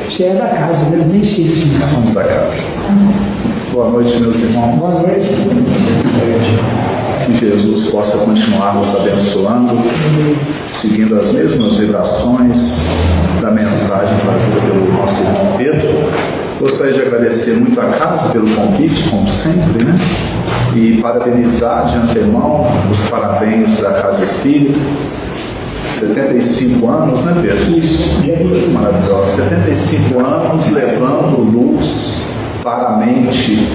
Você é da casa, né? Nem sei se Vamos da casa. Boa noite, meus irmãos. Boa noite. Que Jesus possa continuar nos abençoando, seguindo as mesmas vibrações da mensagem trazida pelo nosso irmão Pedro. Gostaria de agradecer muito a casa pelo convite, como sempre, né? E parabenizar de antemão os parabéns da Casa Espírita. 75 anos, né, Pedro? Isso. Coisa maravilhosa. 75 anos levando luz para a mente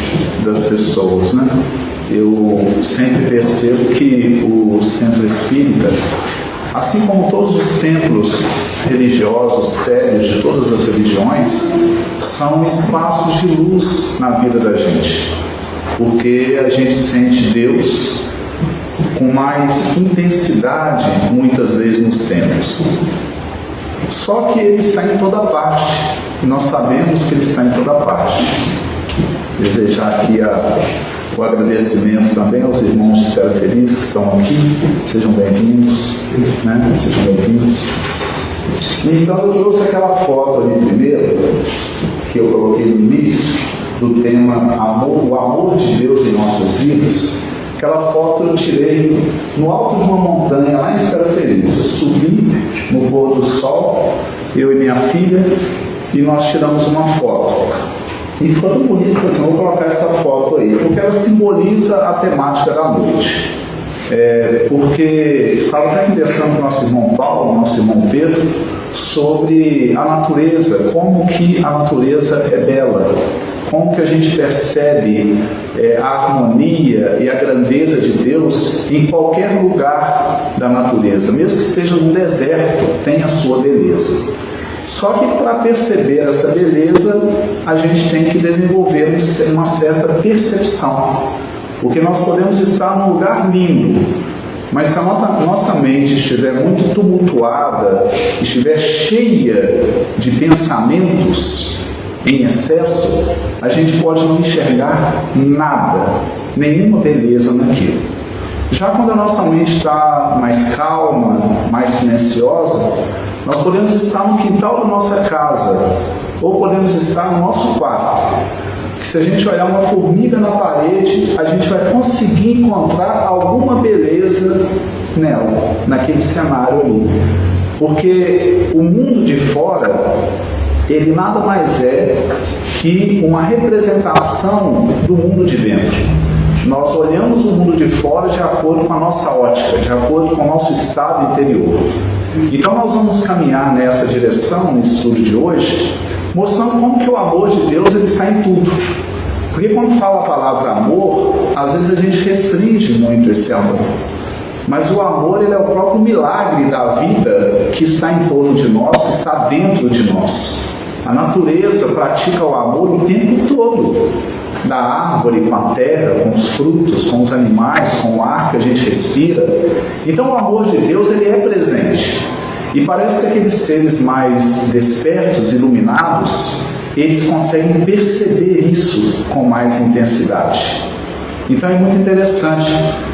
das pessoas, né? Eu sempre percebo que o Centro Espírita, assim como todos os templos religiosos sérios de todas as religiões, são espaços de luz na vida da gente, porque a gente sente Deus com mais intensidade muitas vezes nos templos. Só que Ele está em toda parte, e nós sabemos que Ele está em toda parte. Desejar aqui o agradecimento também aos irmãos de Serra Feliz que estão aqui. Sejam bem-vindos, né? Sejam bem-vindos. Então eu trouxe aquela foto ali primeiro, que eu coloquei no início, do tema amor, o amor de Deus em nossas vidas. Aquela foto eu tirei no alto de uma montanha lá em Serra Feliz. Eu subi no pôr do sol, eu e minha filha, e nós tiramos uma foto. E ficou tão bonito que eu vou colocar essa foto aí, porque ela simboliza a temática da noite. Porque estava até conversando com o nosso irmão Paulo, nosso irmão Pedro, sobre a natureza, como que a natureza é bela, como que a gente percebe a harmonia e a grandeza de Deus em qualquer lugar da natureza, mesmo que seja no deserto, tem a sua beleza. Só que para perceber essa beleza, a gente tem que desenvolver uma certa percepção, porque nós podemos estar num lugar lindo, mas se a nossa mente estiver muito tumultuada, estiver cheia de pensamentos em excesso, a gente pode não enxergar nada, nenhuma beleza naquilo. Já quando a nossa mente está mais calma, mais silenciosa, nós podemos estar no quintal da nossa casa, ou podemos estar no nosso quarto, que se a gente olhar uma formiga na parede, a gente vai conseguir encontrar alguma beleza nela, naquele cenário ali. Porque o mundo de fora, ele nada mais é que uma representação do mundo de dentro. Nós olhamos o mundo de fora de acordo com a nossa ótica, de acordo com o nosso estado interior. Então nós vamos caminhar nessa direção, no estudo de hoje, mostrando como que o amor de Deus ele está em tudo. Porque quando fala a palavra amor, às vezes a gente restringe muito esse amor. Mas o amor ele é o próprio milagre da vida que está em torno de nós, que está dentro de nós. A natureza pratica o amor o tempo todo. Da árvore com a terra, com os frutos, com os animais, com o ar que a gente respira. Então o amor de Deus ele é presente. E parece que aqueles seres mais despertos, iluminados, eles conseguem perceber isso com mais intensidade. Então é muito interessante.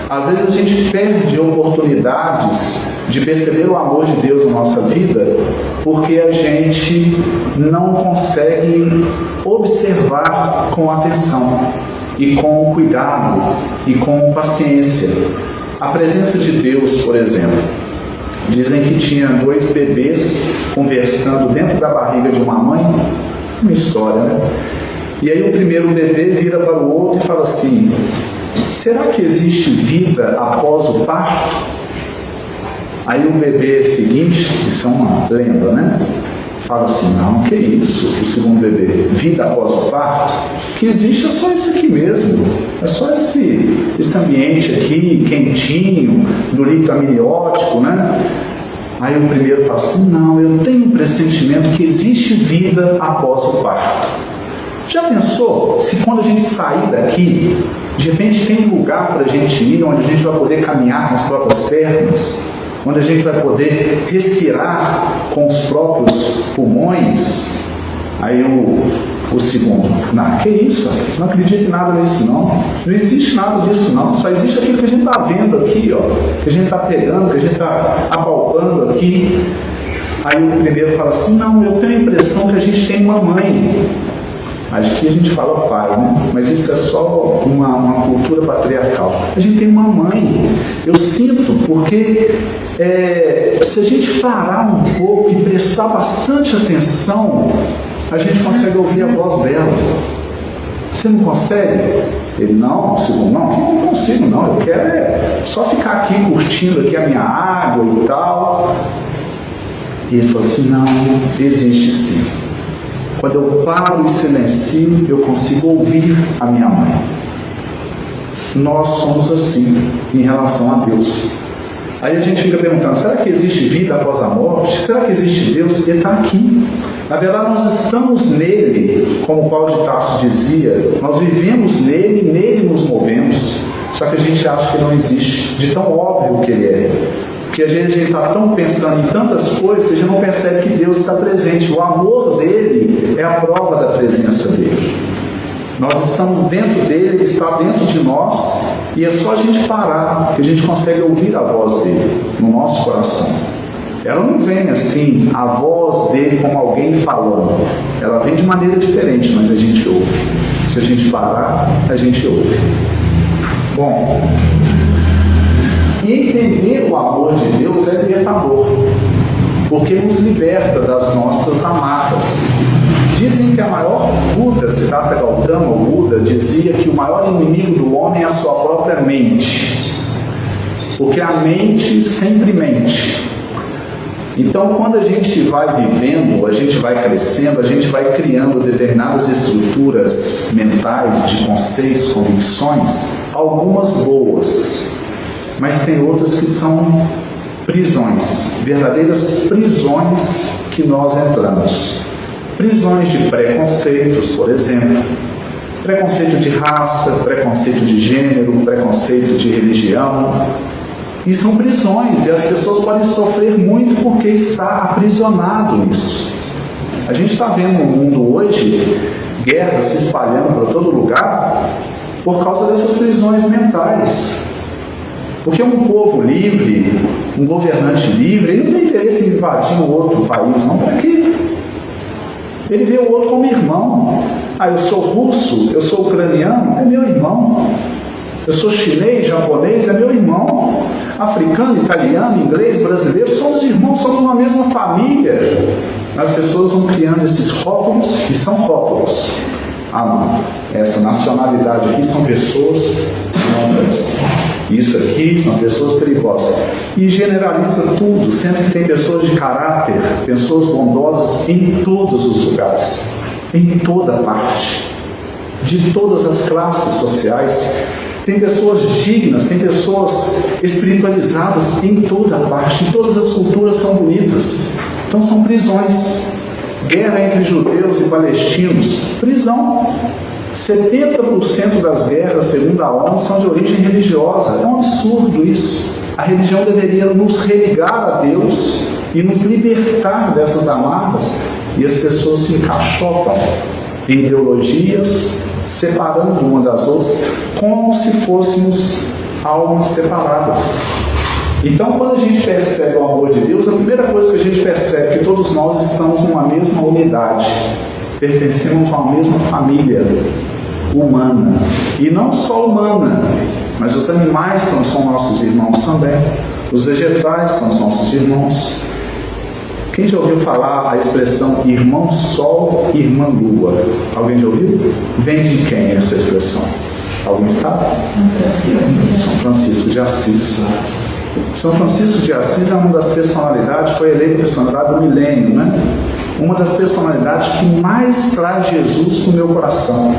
Às vezes a gente perde oportunidades de perceber o amor de Deus na nossa vida porque a gente não consegue observar com atenção e com cuidado e com paciência. A presença de Deus, por exemplo, dizem que tinha 2 bebês conversando dentro da barriga de uma mãe, uma história, né? E aí o primeiro bebê vira para o outro e fala assim: será que existe vida após o parto? Aí o bebê seguinte, isso é uma lenda, né? Fala assim: não, que isso? O segundo bebê, vida após o parto? Que existe é só isso aqui mesmo. É só esse ambiente aqui, quentinho, do líquido amniótico, né? Aí o primeiro fala assim: não, eu tenho um pressentimento que existe vida após o parto. Já pensou se quando a gente sair daqui, de repente tem um lugar para a gente ir, onde a gente vai poder caminhar com as próprias pernas, onde a gente vai poder respirar com os próprios pulmões? Aí o segundo: não, que isso? Não acredito em nada nisso não. Não existe nada disso não. Só existe aquilo que a gente está vendo aqui, ó, que a gente está pegando, que a gente está apalpando aqui. Aí o primeiro fala assim, não, eu tenho a impressão que a gente tem uma mãe. Aqui a gente fala pai, né? Mas isso é só uma cultura patriarcal. A gente tem uma mãe. Eu sinto, porque se a gente parar um pouco e prestar bastante atenção, a gente consegue ouvir a voz dela. Você não consegue? Ele, não, eu não consigo não, eu quero só ficar aqui curtindo aqui a minha água e tal. E ele falou assim, não, existe sim. Quando eu paro e silencio, eu consigo ouvir a minha mãe. Nós somos assim em relação a Deus. Aí a gente fica perguntando, será que existe vida após a morte? Será que existe Deus? Ele está aqui. Na verdade, nós estamos nele, como Paulo de Tarso dizia, nós vivemos nele e nele nos movemos. Só que a gente acha que não existe, de tão óbvio que ele é. Porque a gente está tão pensando em tantas coisas que a gente não percebe que Deus está presente. O amor dele é a prova da presença dele. Nós estamos dentro dele, ele está dentro de nós, e é só a gente parar que a gente consegue ouvir a voz dele no nosso coração. Ela não vem assim, a voz dele como alguém falando. Ela vem de maneira diferente, mas a gente ouve. Se a gente parar, a gente ouve. Bom, e entender o amor de Deus é libertador, porque nos liberta das nossas amarras. Dizem que a maior Buda, Siddhartha Gautama, o Buda, dizia que o maior inimigo do homem é a sua própria mente, porque a mente sempre mente. Então, quando a gente vai vivendo, a gente vai crescendo, a gente vai criando determinadas estruturas mentais, de conceitos, convicções, algumas boas, mas tem outras que são prisões, verdadeiras prisões que nós entramos. Prisões de preconceitos, por exemplo, preconceito de raça, preconceito de gênero, preconceito de religião. E são prisões, e as pessoas podem sofrer muito porque está aprisionado nisso. A gente está vendo no mundo hoje guerras se espalhando por todo lugar por causa dessas prisões mentais. Porque um povo livre, um governante livre, ele não tem interesse em invadir um outro país, não. Para quê? Ele vê o outro como irmão. Ah, eu sou russo, eu sou ucraniano, é meu irmão. Eu sou chinês, japonês, é meu irmão. Africano, italiano, inglês, brasileiro, somos irmãos, somos uma mesma família. As pessoas vão criando esses rótulos, que são rótulos. Ah, não. Essa nacionalidade aqui são pessoas não. Isso aqui são pessoas perigosas. E generaliza tudo, sempre tem pessoas de caráter, pessoas bondosas em todos os lugares, em toda parte, de todas as classes sociais. Tem pessoas dignas, tem pessoas espiritualizadas em toda parte, em todas as culturas são bonitas. Então são prisões. Guerra entre judeus e palestinos, prisão. 70% das guerras, segundo a ONU, são de origem religiosa. É um absurdo isso. A religião deveria nos religar a Deus e nos libertar dessas amarras, e as pessoas se encaixotam em ideologias, separando uma das outras, como se fôssemos almas separadas. Então, quando a gente percebe o amor de Deus, a primeira coisa que a gente percebe é que todos nós estamos numa mesma unidade, pertencemos a uma mesma família humana. E não só humana, mas os animais são nossos irmãos também, os vegetais são nossos irmãos. Quem já ouviu falar a expressão irmão sol e irmã lua? Alguém já ouviu? Vem de quem essa expressão? Alguém sabe? São Francisco de Assis. São Francisco de Assis é uma das personalidades, foi eleita personalidade do milênio, né? Uma das personalidades que mais traz Jesus no meu coração.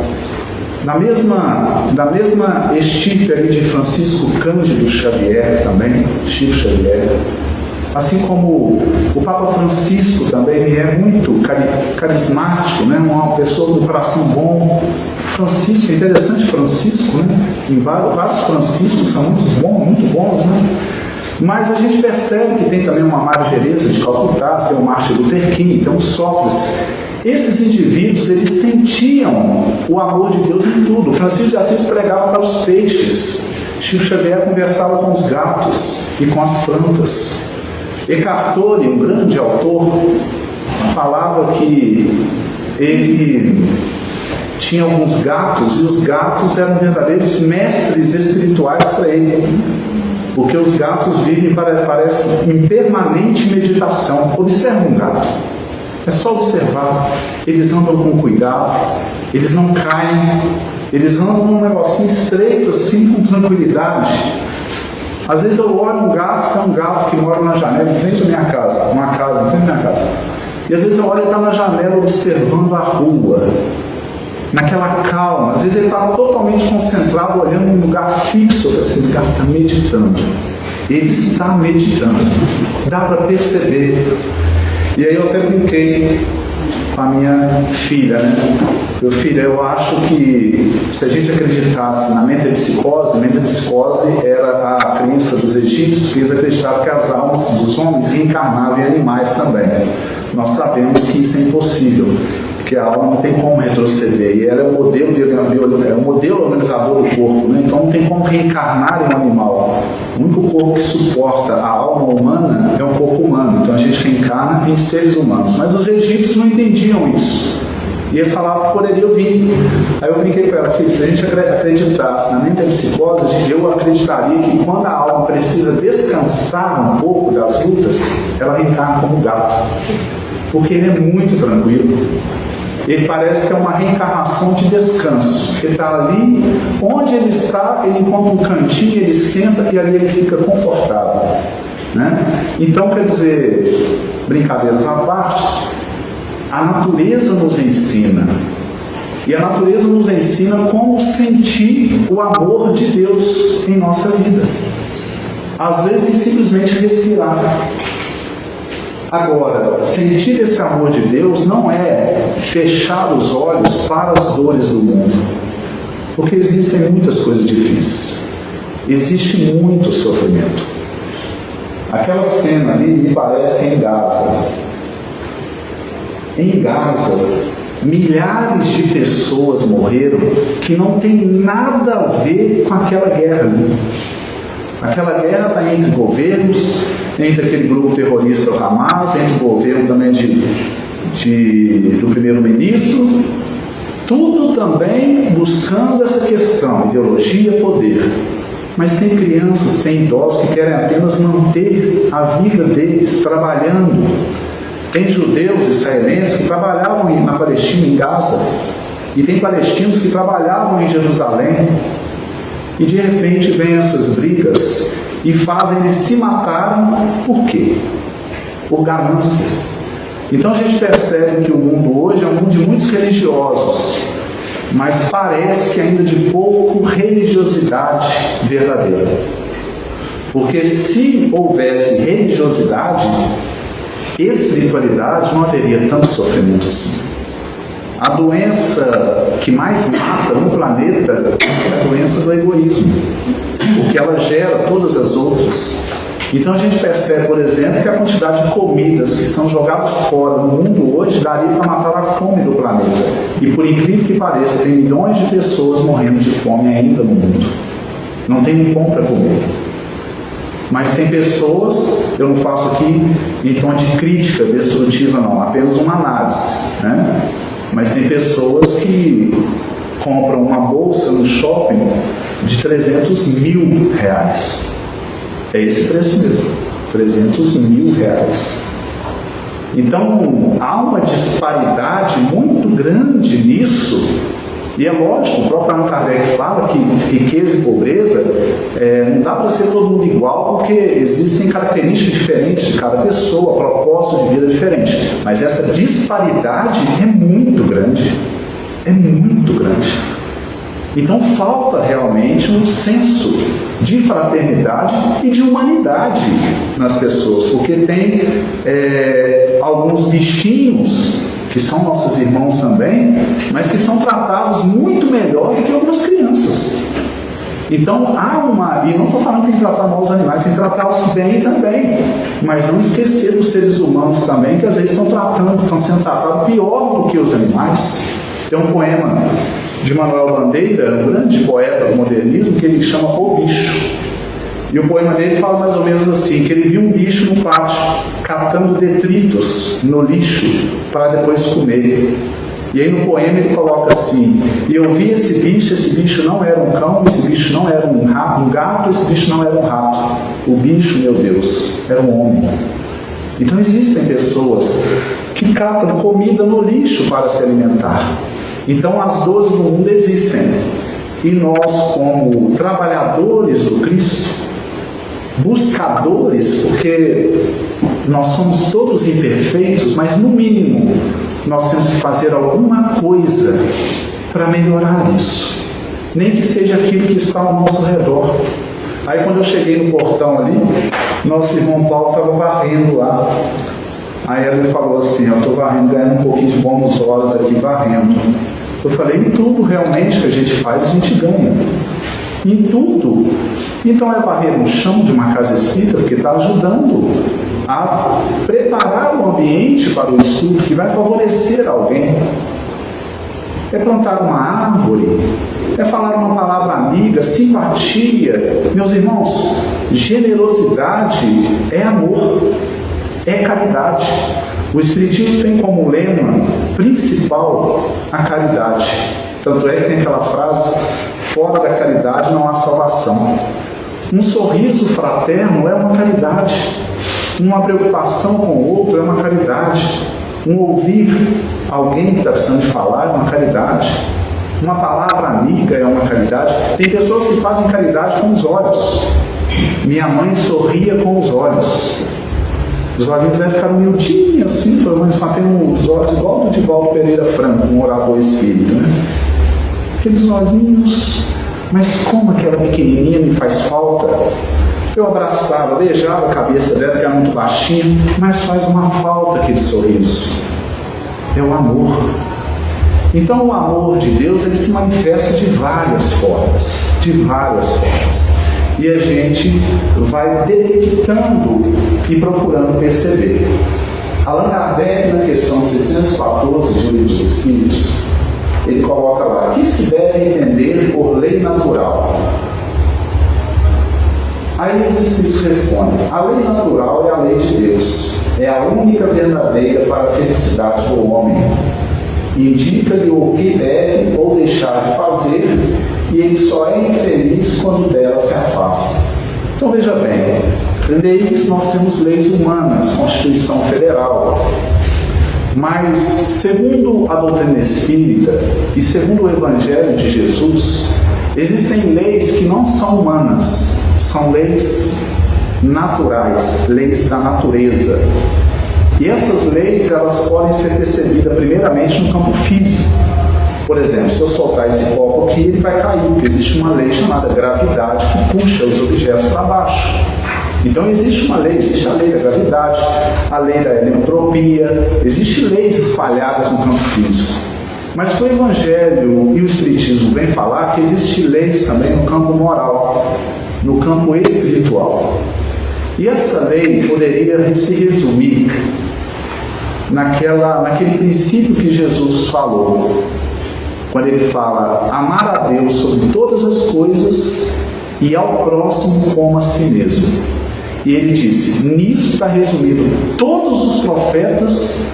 Da mesma estirpe ali de Francisco Cândido Xavier também, Chico Xavier. Assim como o Papa Francisco também, ele é muito carismático, né? Uma pessoa do coração bom. Francisco, é interessante Francisco, né? Em vários Franciscos são muito bons, né? Mas a gente percebe que tem também uma Madre Teresa de Calcutá, tem o Martin Luther King, tem o Sócrates. Esses indivíduos, eles sentiam o amor de Deus em tudo. Francisco de Assis pregava para os peixes. Chico Xavier conversava com os gatos e com as plantas. Eckhart Tolle, um grande autor, falava que ele tinha alguns gatos, e os gatos eram verdadeiros mestres espirituais para ele, porque os gatos vivem, parece, em permanente meditação. Observa um gato, é só observar. Eles andam com cuidado, eles não caem, eles andam num negocinho estreito assim, com tranquilidade. Às vezes eu olho um gato, que é um gato que mora na janela, em frente à minha casa, uma casa em frente à minha casa, e às vezes eu olho e ele está na janela observando a rua, naquela calma. Às vezes ele está totalmente concentrado, olhando em um lugar fixo, assim, o gato está meditando. Ele está meditando, dá para perceber. E aí eu até brinquei com a minha filha, né? Meu filho, eu acho que se a gente acreditasse na metempsicose era a crença dos egípcios, que eles acreditavam que as almas dos homens reencarnavam em animais também. Nós sabemos que isso é impossível, porque a alma não tem como retroceder, e ela é o modelo organizador do corpo, né? Então não tem como reencarnar em um animal. O único corpo que suporta a alma humana é um corpo humano, então a gente reencarna em seres humanos. Mas os egípcios não entendiam isso, e eles falavam que poderia vir. Aí eu brinquei com ela, filho, se a gente acreditasse na metempsicose, eu acreditaria que quando a alma precisa descansar um pouco das lutas, ela reencarna como gato, porque ele é muito tranquilo. Ele parece que é uma reencarnação de descanso. Ele está ali, onde ele está, ele encontra um cantinho, ele senta e ali ele fica confortável, né? Então, quer dizer, brincadeiras à parte, a natureza nos ensina. E a natureza nos ensina como sentir o amor de Deus em nossa vida. Às vezes é simplesmente respirar. Agora, sentir esse amor de Deus não é fechar os olhos para as dores do mundo, porque existem muitas coisas difíceis, existe muito sofrimento. Aquela cena ali me parece em Gaza. Em Gaza, milhares de pessoas morreram que não tem nada a ver com aquela guerra ali. Aquela guerra está entre governos, entre aquele grupo terrorista o Hamas, entre o governo também do primeiro-ministro, tudo também buscando essa questão, ideologia, poder. Mas tem crianças, tem idosos que querem apenas manter a vida deles trabalhando. Tem judeus israelenses que trabalhavam na Palestina, em Gaza, e tem palestinos que trabalhavam em Jerusalém. E de repente vem essas brigas e fazem eles se matarem. Por quê? Por ganância. Então a gente percebe que o mundo hoje é um mundo de muitos religiosos, mas parece que ainda de pouco religiosidade verdadeira. Porque se houvesse religiosidade, espiritualidade, não haveria tanto sofrimento assim. A doença que mais mata no planeta é a doença do egoísmo, porque ela gera todas as outras. Então a gente percebe, por exemplo, que a quantidade de comidas que são jogadas fora no mundo hoje daria para matar a fome do planeta. E por incrível que pareça, tem milhões de pessoas morrendo de fome ainda no mundo. Não tem nem pão para comer. Mas tem pessoas, eu não faço aqui em tom de crítica destrutiva não, apenas uma análise, né? Mas tem pessoas que compram uma bolsa no shopping de 300 mil reais. É esse preço mesmo, 300 mil reais. Então, há uma disparidade muito grande nisso. E é lógico, o próprio Allan Kardec fala que riqueza e pobreza não dá para ser todo mundo igual, porque existem características diferentes de cada pessoa, propósito de vida diferente. Mas essa disparidade é muito grande. É muito grande. Então falta realmente um senso de fraternidade e de humanidade nas pessoas, porque tem alguns bichinhos que são nossos irmãos também, mas que são tratados muito melhor do que algumas crianças. Então e não estou falando que tem que tratar mal os animais, tem que tratá-los bem também, mas não esquecer dos seres humanos também, que às vezes estão sendo tratados pior do que os animais. Tem um poema de Manuel Bandeira, um grande poeta do modernismo, que ele chama O Bicho. E o poema dele fala mais ou menos assim, que ele viu um bicho no pátio, catando detritos no lixo para depois comer. E aí no poema ele coloca assim: e eu vi esse bicho não era um cão, esse bicho não era um gato, esse bicho não era um rato. O bicho, meu Deus, era um homem. Então existem pessoas que catam comida no lixo para se alimentar. Então as dores do mundo existem. E nós, como trabalhadores do Cristo, buscadores, porque nós somos todos imperfeitos, mas no mínimo nós temos que fazer alguma coisa para melhorar isso. Nem que seja aquilo que está ao nosso redor. Aí quando eu cheguei no portão ali, nosso irmão Paulo estava varrendo lá. Aí ele falou assim: eu estou varrendo, ganhando um pouquinho de bônus horas aqui varrendo. Eu falei: em tudo realmente que a gente faz, a gente ganha. Em tudo. Então é varrer um chão de uma casa espírita, porque está ajudando a preparar o ambiente para o estudo que vai favorecer alguém. É plantar uma árvore, é falar uma palavra amiga, simpatia. Meus irmãos, generosidade é amor, é caridade. O Espiritismo tem como lema principal a caridade. Tanto é que tem aquela frase: fora da caridade não há salvação. Um sorriso fraterno é uma caridade. Uma preocupação com o outro é uma caridade. Um ouvir alguém que está precisando de falar é uma caridade. Uma palavra amiga é uma caridade. Tem pessoas que fazem caridade com os olhos. Minha mãe sorria com os olhos. Os olhinhos deve ficar miudinhos assim, mas só tem os olhos igual do Divaldo Pereira Franco, um orador espírita, né? Aqueles olhinhos, mas como aquela pequenininha me faz falta. Eu abraçava, beijava a cabeça dela, que era muito baixinha, mas faz uma falta aquele sorriso. É o amor. Então o amor de Deus, ele se manifesta de várias formas, e a gente vai detectando e procurando perceber. Allan Kardec, na questão 614 de O Livro dos Espíritos, ele coloca lá: que se deve entender por lei natural? Aí os Espíritos respondem: a lei natural é a lei de Deus, é a única verdadeira para a felicidade do homem. Indica-lhe o que deve ou deixar de fazer, e ele só é infeliz quando dela se afasta. Então veja bem, leis, nós temos leis humanas, Constituição Federal. Mas, segundo a doutrina espírita e segundo o Evangelho de Jesus, existem leis que não são humanas, são leis naturais, leis da natureza. E essas leis, elas podem ser percebidas primeiramente no campo físico. Por exemplo, se eu soltar esse copo aqui, ele vai cair, porque existe uma lei chamada gravidade que puxa os objetos para baixo. Então existe uma lei, existe a lei da gravidade, a lei da entropia, existem leis espalhadas no campo físico. Mas o Evangelho e o Espiritismo vêm falar que existem leis também no campo moral, no campo espiritual. E essa lei poderia se resumir naquele princípio que Jesus falou, quando ele fala: amar a Deus sobre todas as coisas e ao próximo como a si mesmo. E ele disse: nisso está resumido todos os profetas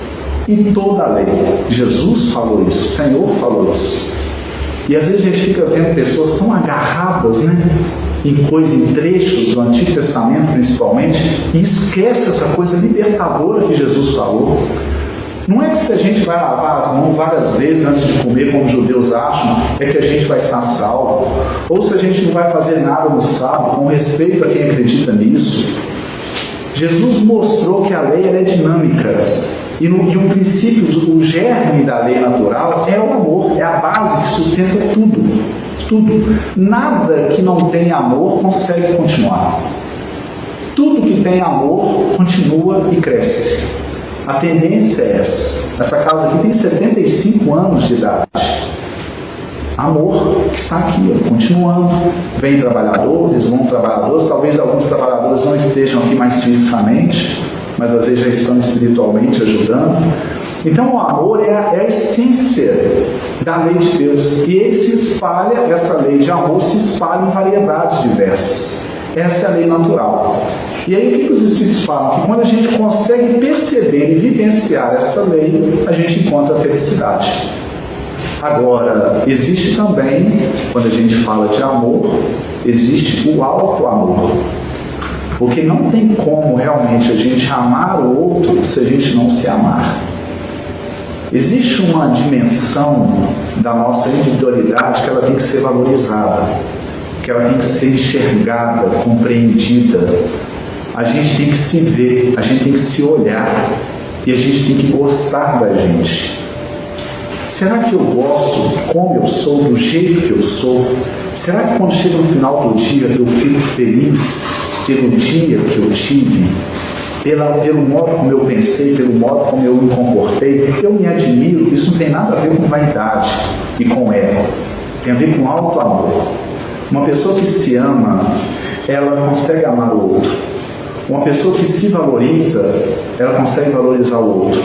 e toda a lei. Jesus falou isso, o Senhor falou isso. E às vezes a gente fica vendo pessoas tão agarradas, em coisas, em trechos do Antigo Testamento principalmente, e esquece essa coisa libertadora que Jesus falou. Não é que se a gente vai lavar as mãos várias vezes antes de comer, como os judeus acham, é que a gente vai estar salvo. Ou se a gente não vai fazer nada no sábado, com respeito a quem acredita nisso. Jesus mostrou que a lei é dinâmica. E o princípio, o germe da lei natural é o amor, é a base que sustenta tudo. Tudo. Nada que não tem amor consegue continuar. Tudo que tem amor continua e cresce. A tendência é essa. Essa casa aqui tem 75 anos de idade. Amor que está aqui, continuando. Vem trabalhadores, vão trabalhadores. Talvez alguns trabalhadores não estejam aqui mais fisicamente, mas às vezes já estão espiritualmente ajudando. Então o amor é a essência da lei de Deus. E ele se espalha, essa lei de amor se espalha em variedades diversas. Essa é a lei natural. E aí o que os Espíritos falam? Que quando a gente consegue perceber e vivenciar essa lei, a gente encontra a felicidade. Agora, existe também, quando a gente fala de amor, existe o auto-amor. Porque não tem como realmente a gente amar o outro se a gente não se amar. Existe uma dimensão da nossa individualidade que ela tem que ser valorizada, que ela tem que ser enxergada, compreendida. A gente tem que se ver, a gente tem que se olhar e a gente tem que gostar da gente. Será que eu gosto como eu sou, do jeito que eu sou? Será que quando chega no final do dia eu fico feliz pelo dia que eu tive, pelo modo como eu pensei, pelo modo como eu me comportei? Eu me admiro. Isso não tem nada a ver com vaidade e com ego. Tem a ver com alto amor. Uma pessoa que se ama, ela consegue amar o outro. Uma pessoa que se valoriza, ela consegue valorizar o outro.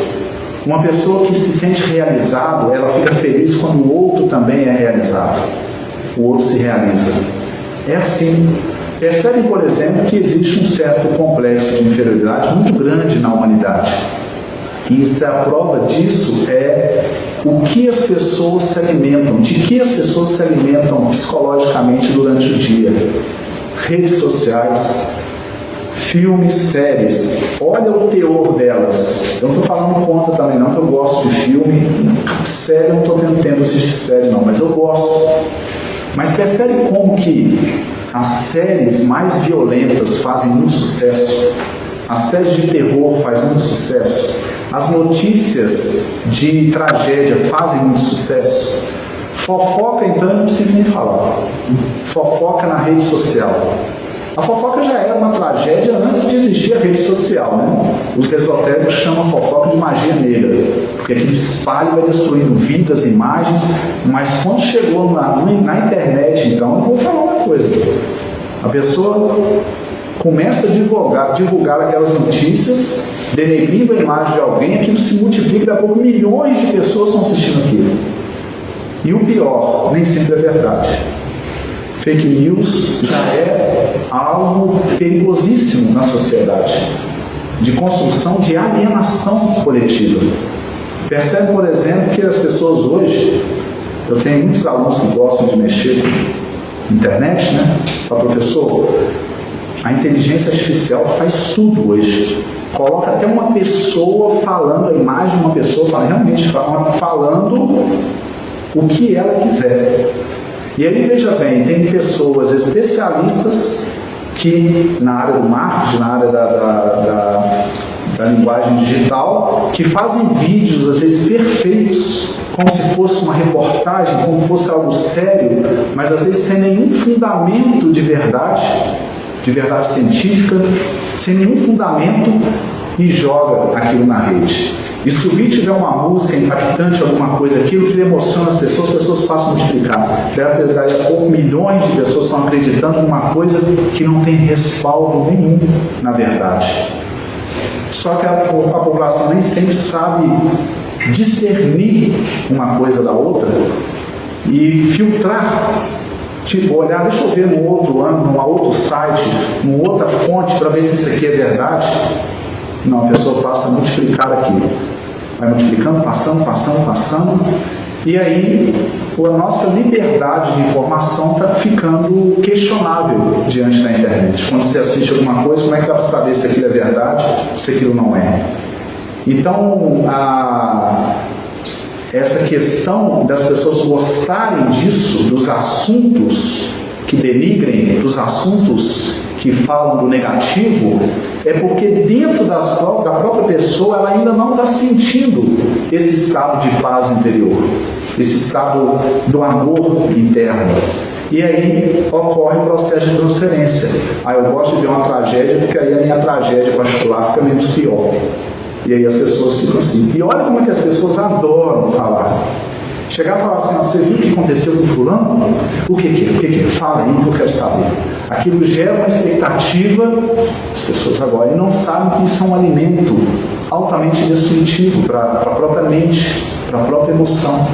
Uma pessoa que se sente realizado, ela fica feliz quando o outro também é realizado. O outro se realiza. É assim. Percebem, por exemplo, que existe um certo complexo de inferioridade muito grande na humanidade. E isso, a prova disso é o que as pessoas se alimentam, de que as pessoas se alimentam psicologicamente durante o dia. Redes sociais, filmes, séries. Olha o teor delas. Eu não estou falando contra também não, que eu gosto de filme. Série, eu não estou tentando assistir série não, mas eu gosto. Mas percebe como que as séries mais violentas fazem muito sucesso. As séries de terror fazem muito sucesso. As notícias de tragédia fazem muito sucesso. Fofoca, então, eu não preciso nem falar. Fofoca na rede social. A fofoca já era uma tragédia antes de existir a rede social, né? Os esotéricos chamam a fofoca de magia negra, porque aquele espalho vai destruindo vidas, imagens, mas quando chegou na internet, então, eu vou falar uma coisa. A pessoa começa a divulgar aquelas notícias, denegrindo a imagem de alguém, aquilo se multiplica, daqui a pouco milhões de pessoas estão assistindo aquilo. E o pior, nem sempre é verdade. Fake news já é algo perigosíssimo na sociedade, de construção de alienação coletiva. Percebe, por exemplo, que as pessoas hoje, eu tenho muitos alunos que gostam de mexer com internet, né? Fala, professor, a inteligência artificial faz tudo hoje. Coloca até uma pessoa falando, a imagem de uma pessoa falando o que ela quiser. E aí, veja bem, tem pessoas especialistas que, na área do marketing, na área da linguagem digital, que fazem vídeos, às vezes, perfeitos, como se fosse uma reportagem, como se fosse algo sério, mas às vezes sem nenhum fundamento de verdade científica, sem nenhum fundamento, e joga aquilo na rede. E se o vídeo tiver uma música impactante, alguma coisa, aquilo que emociona as pessoas passam a multiplicar. Daí a pouco milhões de pessoas estão acreditando em uma coisa que não tem respaldo nenhum na verdade. Só que a população nem sempre sabe discernir uma coisa da outra e filtrar. Tipo, olhar, deixa eu ver num outro ângulo, num outro site, numa outra fonte, para ver se isso aqui é verdade. Não, a pessoa passa a multiplicar aquilo. Vai multiplicando, passando, e aí a nossa liberdade de informação está ficando questionável diante da internet. Quando você assiste alguma coisa, como é que dá para saber se aquilo é verdade, se aquilo não é? Então, essa questão das pessoas gostarem disso, dos assuntos que denigrem, dos assuntos que falam do negativo, é porque dentro da própria pessoa ela ainda não está sentindo esse estado de paz interior, esse estado do amor interno. E aí ocorre o processo de transferência. Eu gosto de ver uma tragédia porque aí a minha tragédia particular fica menos pior. E aí as pessoas ficam assim. E olha como é que as pessoas adoram falar. Chegar e falar assim, você viu o que aconteceu com fulano? O que é? Fala aí que eu quero saber. Aquilo gera uma expectativa, as pessoas agora, e não sabem que isso é um alimento altamente destrutivo para a própria mente, para a própria emoção.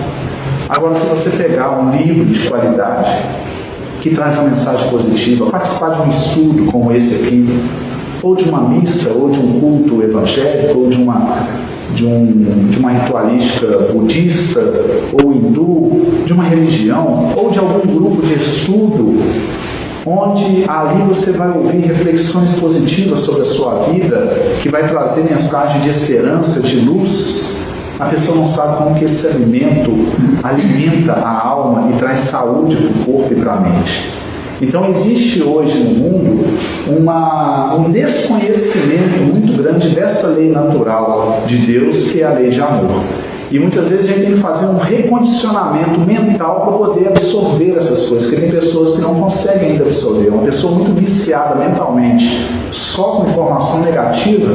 Agora, se você pegar um livro de qualidade, que traz uma mensagem positiva, participar de um estudo como esse aqui, ou de uma missa, ou de um culto evangélico, ou de uma ritualística budista, ou hindu, de uma religião, ou de algum grupo de estudo, onde ali você vai ouvir reflexões positivas sobre a sua vida, que vai trazer mensagem de esperança, de luz. A pessoa não sabe como que esse alimento alimenta a alma e traz saúde para o corpo e para a mente. Então existe hoje no mundo um desconhecimento muito grande dessa lei natural de Deus, que é a lei de amor. E muitas vezes a gente tem que fazer um recondicionamento mental para poder absorver essas coisas, porque tem pessoas que não conseguem ainda absorver. Uma pessoa muito viciada mentalmente, só com informação negativa,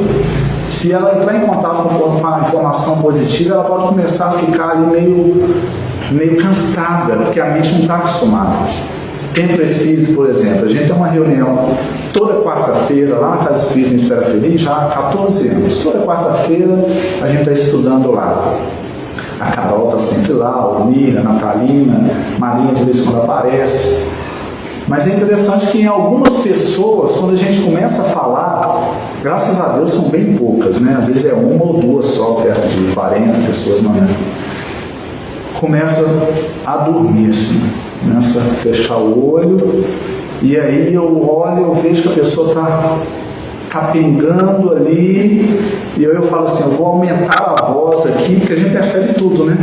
se ela entrar em contato com a informação positiva, ela pode começar a ficar ali meio cansada, porque a mente não está acostumada. Templo Espírito, por exemplo, a gente tem uma reunião toda quarta-feira lá na Casa Espírita em Esfera Feliz, já há 14 anos. Toda quarta-feira a gente está estudando lá. A Carol está sempre lá, a Olmira, a Natalina, Marinha de vez em quando aparece. Mas é interessante que em algumas pessoas, quando a gente começa a falar, graças a Deus são bem poucas, né? Às vezes é uma ou duas só, perto de 40 pessoas, não é? Começa a dormir assim. Começa a fechar o olho, e aí eu olho, eu vejo que a pessoa está capengando ali, e eu falo assim, eu vou aumentar a voz aqui, porque a gente percebe tudo, né?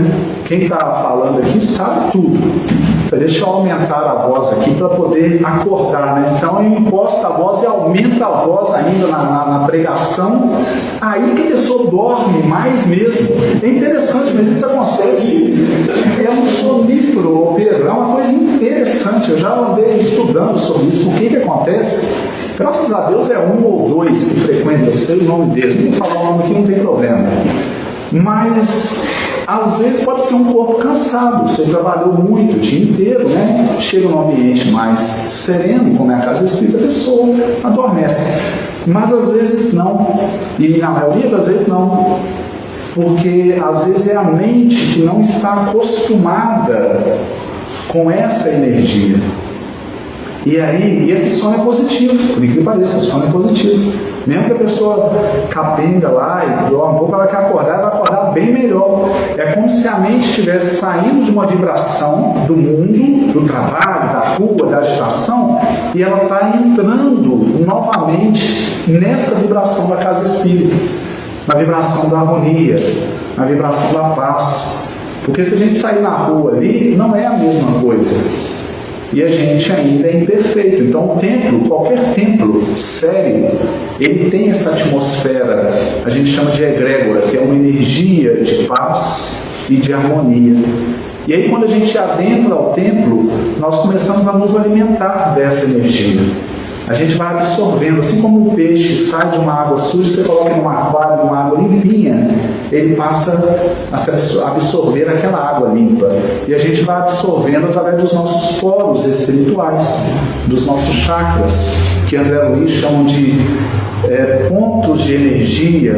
Quem está falando aqui sabe tudo. Deixa eu aumentar a voz aqui para poder acordar, né? Então eu imposto a voz e aumento a voz ainda na pregação, aí que a pessoa dorme mais mesmo. É interessante, mas isso acontece. É um sonífero, Pedro, é uma coisa interessante. Eu já andei estudando sobre isso. Por que acontece? Graças a Deus é um ou dois que frequentam, eu sei o nome deles. Não vou falar o nome aqui, não tem problema. Mas às vezes pode ser um corpo cansado, você trabalhou muito o dia inteiro, né? Chega num ambiente mais sereno, como é a Casa Espírita, a pessoa adormece. Mas às vezes não, e na maioria das vezes não, porque às vezes é a mente que não está acostumada com essa energia. E aí, esse sono é positivo, por incrível que pareça, o sono é positivo. Mesmo que a pessoa capenga lá e dorme um pouco, ela quer acordar, vai acordar bem melhor. É como se a mente estivesse saindo de uma vibração do mundo, do trabalho, da rua, da agitação, e ela está entrando novamente nessa vibração da Casa Espírita, na vibração da harmonia, na vibração da paz. Porque se a gente sair na rua ali, não é a mesma coisa. E a gente ainda é imperfeito. Então o templo, qualquer templo sério, ele tem essa atmosfera, a gente chama de egrégora, que é uma energia de paz e de harmonia. E aí quando a gente adentra ao templo, nós começamos a nos alimentar dessa energia. A gente vai absorvendo, assim como um peixe sai de uma água suja, você coloca num aquário, numa água limpinha, ele passa a se absorver aquela água limpa. E a gente vai absorvendo através dos nossos poros espirituais, dos nossos chakras, que André Luiz chama de pontos de energia,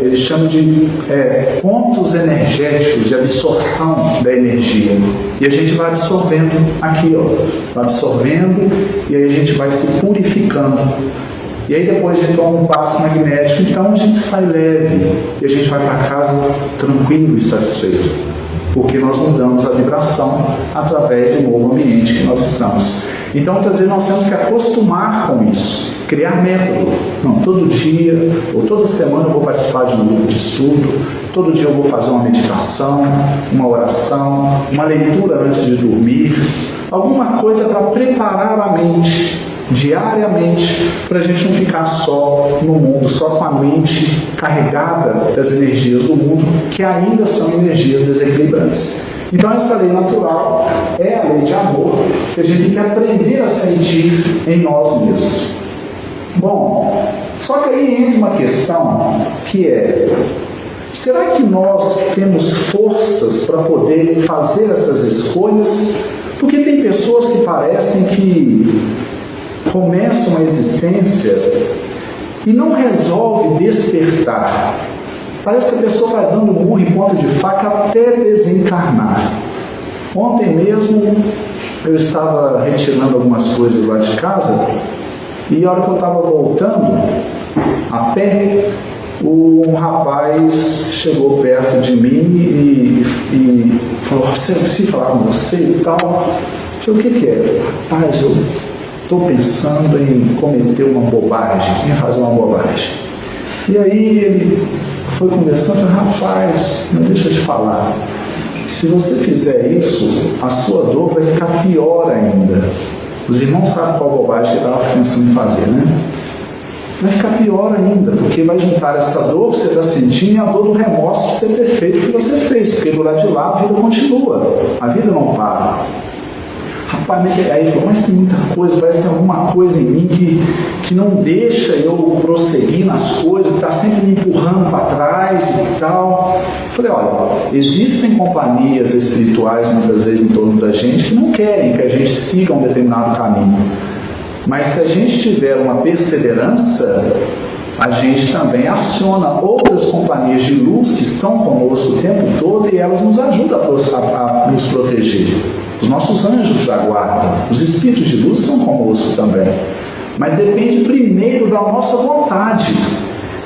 ele chama de pontos energéticos de absorção da energia. E a gente vai absorvendo aqui, ó, vai absorvendo, e aí a gente vai se purificando. E aí depois a gente toma um passo magnético, então a gente sai leve, e a gente vai para casa tranquilo e satisfeito, porque nós mudamos a vibração através do novo ambiente que nós estamos. Então muitas vezes nós temos que acostumar com isso, criar método. Não, todo dia ou toda semana eu vou participar de um grupo de estudo, todo dia eu vou fazer uma meditação, uma oração, uma leitura antes de dormir, alguma coisa para preparar a mente diariamente, para a gente não ficar só no mundo, só com a mente carregada das energias do mundo, que ainda são energias desequilibrantes. Então essa lei natural é a lei de amor, que a gente tem que aprender a sentir em nós mesmos. Bom, só que aí entra uma questão que é: será que nós temos forças para poder fazer essas escolhas? Porque tem pessoas que parecem que começam a existência e não resolve despertar. Parece que a pessoa vai dando murro em ponta de faca até desencarnar. Ontem mesmo eu estava retirando algumas coisas lá de casa e a hora que eu estava voltando a pé, um rapaz chegou perto de mim e falou: "Você precisa falar com você e tal." Eu falei: "O que é?" "Rapaz, eu estou pensando em cometer uma bobagem, em fazer uma bobagem." E aí ele foi conversando: "Rapaz, mas deixa eu te falar, se você fizer isso, a sua dor vai ficar pior ainda." Os irmãos sabem qual bobagem que ele estava pensando em fazer, né? Vai ficar pior ainda, porque vai juntar essa dor que você está sentindo e a dor do remorso de você ter feito o que você fez, porque do lado de lá a vida continua, a vida não para. Rapaz, aí ele falou: "Mas tem muita coisa, parece que tem alguma coisa em mim que não deixa eu prosseguir nas coisas, que está sempre me empurrando para trás e tal." Eu falei: "Olha, existem companhias espirituais muitas vezes em torno da gente que não querem que a gente siga um determinado caminho. Mas se a gente tiver uma perseverança, a gente também aciona outras companhias de luz que estão conosco o tempo todo e elas nos ajudam a nos proteger. Os nossos anjos aguardam, os espíritos de luz são conosco também. Mas depende primeiro da nossa vontade.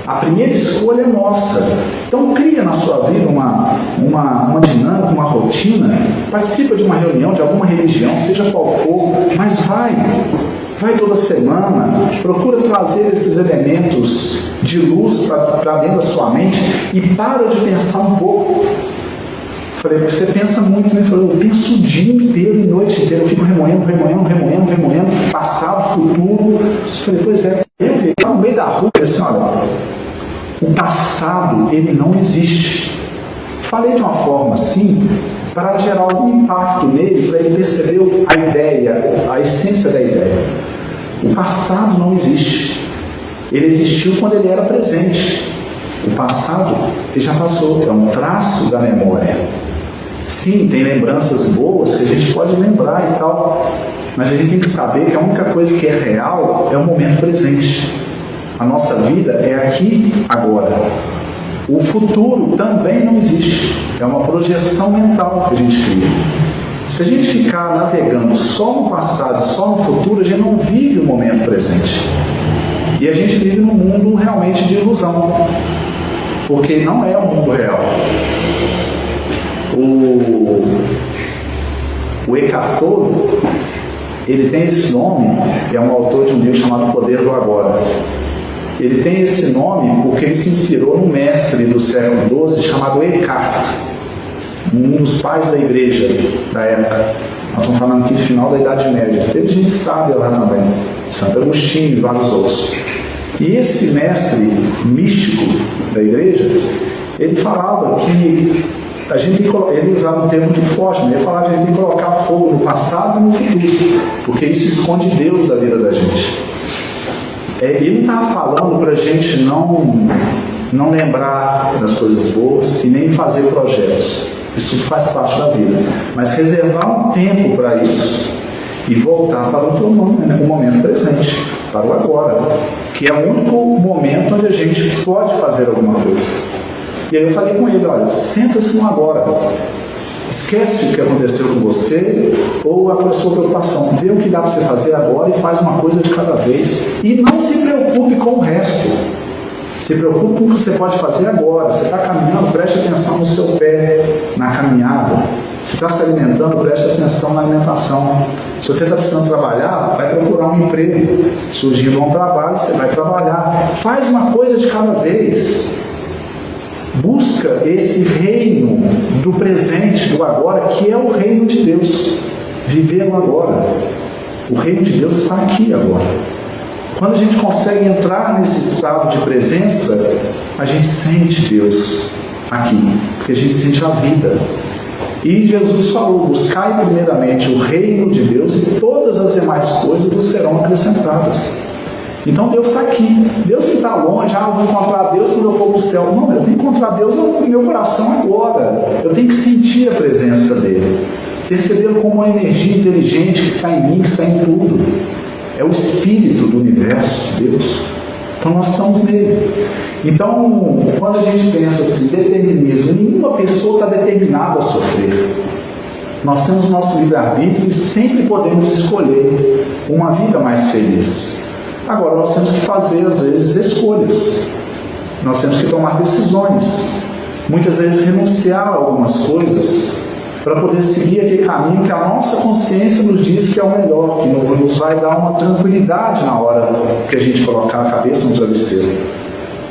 A primeira escolha é nossa. Então cria na sua vida uma dinâmica, uma rotina. Participa de uma reunião de alguma religião, seja qual for, mas vai toda semana, procura trazer esses elementos de luz para dentro da sua mente e para de pensar um pouco." Falei: "Você pensa muito, né?" Ele falou: "Eu penso o dia inteiro e noite inteira, eu fico remoendo, passado, futuro." Falei: "Pois é." Eu vi lá no meio da rua, eu disse: "Olha, o passado, ele não existe." Falei de uma forma assim, para gerar algum impacto nele, para ele perceber a ideia, a essência da ideia. O passado não existe. Ele existiu quando ele era presente. O passado, ele já passou, é um traço da memória. Sim, tem lembranças boas que a gente pode lembrar e tal, mas a gente tem que saber que a única coisa que é real é o momento presente. A nossa vida é aqui, agora. O futuro também não existe. É uma projeção mental que a gente cria. Se a gente ficar navegando só no passado, só no futuro, a gente não vive o momento presente. E a gente vive num mundo realmente de ilusão, porque não é o mundo real. O Eckhart Tolle, ele tem esse nome, é um autor de um livro chamado Poder do Agora. Ele tem esse nome porque ele se inspirou num mestre do século XII chamado Eckhart, um dos pais da igreja da época. Nós estamos falando aqui de final da Idade Média. Teve gente sábia lá também, Santo Agostinho e vários outros. E esse mestre místico da igreja, ele falava que a gente ele usava um termo muito forte, né? Ele falava que a gente tem que colocar fogo no passado e no futuro, porque isso esconde Deus da vida da gente. Ele não estava falando para a gente não lembrar das coisas boas e nem fazer projetos. Isso tudo faz parte da vida. Mas reservar um tempo para isso e voltar para o momento presente, para o agora, que é o único momento onde a gente pode fazer alguma coisa. E aí eu falei com ele: "Olha, senta-se no agora. Esquece o que aconteceu com você ou a sua preocupação. Vê o que dá para você fazer agora e faz uma coisa de cada vez. E não se preocupe com o resto. Se preocupe com o que você pode fazer agora. Você está caminhando, preste atenção no seu pé, na caminhada. Você está se alimentando, preste atenção na alimentação. Se você está precisando trabalhar, vai procurar um emprego. Surgindo um trabalho, você vai trabalhar. Faz uma coisa de cada vez. Busca esse reino do presente, do agora, que é o reino de Deus. Viver o agora. O reino de Deus está aqui agora. Quando a gente consegue entrar nesse estado de presença, a gente sente Deus aqui, porque a gente sente a vida. E Jesus falou: buscai primeiramente o reino de Deus e todas as demais coisas vos serão acrescentadas. Então Deus está aqui. Deus não está longe. Eu vou encontrar Deus quando eu for para o céu. Não, eu tenho que encontrar Deus no meu coração agora. Eu tenho que sentir a presença dele, percebê-lo como uma energia inteligente que está em mim, que está em tudo. É o Espírito do universo, Deus. Então nós estamos nele. Então, quando a gente pensa assim, determinismo, nenhuma pessoa está determinada a sofrer. Nós temos nosso livre-arbítrio e sempre podemos escolher uma vida mais feliz. Agora, nós temos que fazer, às vezes, escolhas. Nós temos que tomar decisões. Muitas vezes, renunciar a algumas coisas para poder seguir aquele caminho que a nossa consciência nos diz que é o melhor, que nos vai dar uma tranquilidade na hora que a gente colocar a cabeça no travesseiro.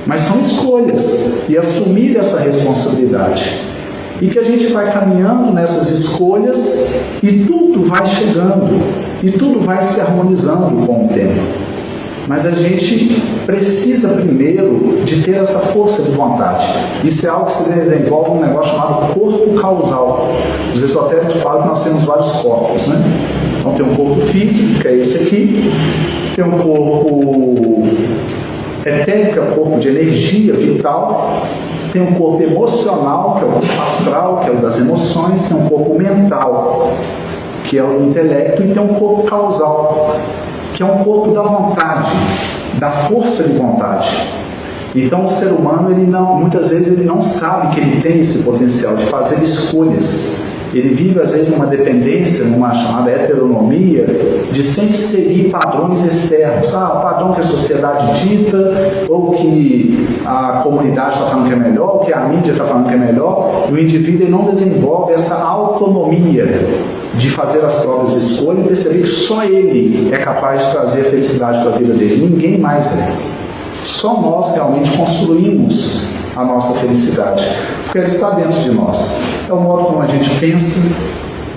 Mas são escolhas, e assumir essa responsabilidade. E que a gente vai caminhando nessas escolhas e tudo vai chegando, e tudo vai se harmonizando com o tempo. Mas a gente precisa primeiro de ter essa força de vontade. Isso é algo que se desenvolve num negócio chamado corpo causal. Os esotéricos falam que nós temos vários corpos, né? Então tem um corpo físico, que é esse aqui, tem um corpo etérico, que é o corpo de energia vital, tem um corpo emocional, que é o corpo astral, que é o das emoções, tem um corpo mental, que é o intelecto, e tem um corpo causal, que é um corpo da vontade, da força de vontade. Então o ser humano, muitas vezes ele não sabe que ele tem esse potencial de fazer escolhas. Ele vive às vezes numa dependência, numa chamada heteronomia, de sempre seguir padrões externos. O padrão que a sociedade dita, ou que a comunidade está falando que é melhor, ou que a mídia está falando que é melhor. E o indivíduo ele não desenvolve essa autonomia de fazer as próprias escolhas e perceber que só ele é capaz de trazer a felicidade para a vida dele. Ninguém mais é. Só nós realmente construímos a nossa felicidade, porque ela está dentro de nós. É o modo como a gente pensa,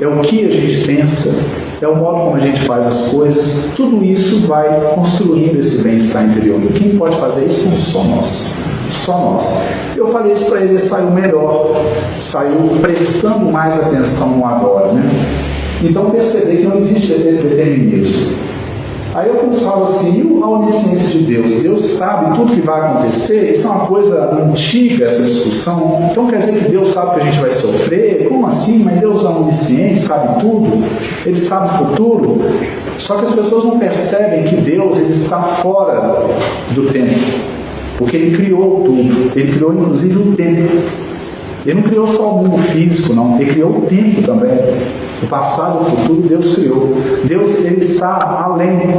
é o que a gente pensa, é o modo como a gente faz as coisas. Tudo isso vai construindo esse bem-estar interior. E quem pode fazer isso só nós. Só nós. Eu falei isso para ele saiu melhor, saiu prestando mais atenção no agora, né? Então perceber que não existe determinismo. Aí eu falo assim, e a onisciência de Deus? Deus sabe tudo que vai acontecer? Isso é uma coisa antiga, essa discussão. Então quer dizer que Deus sabe que a gente vai sofrer? Como assim? Mas Deus é onisciente, sabe tudo? Ele sabe o futuro? Só que as pessoas não percebem que Deus ele está fora do tempo. Porque Ele criou tudo. Ele criou inclusive o tempo. Ele não criou só o mundo físico, não. Ele criou o tempo também. O passado, o futuro, Deus criou. Deus, Ele está além.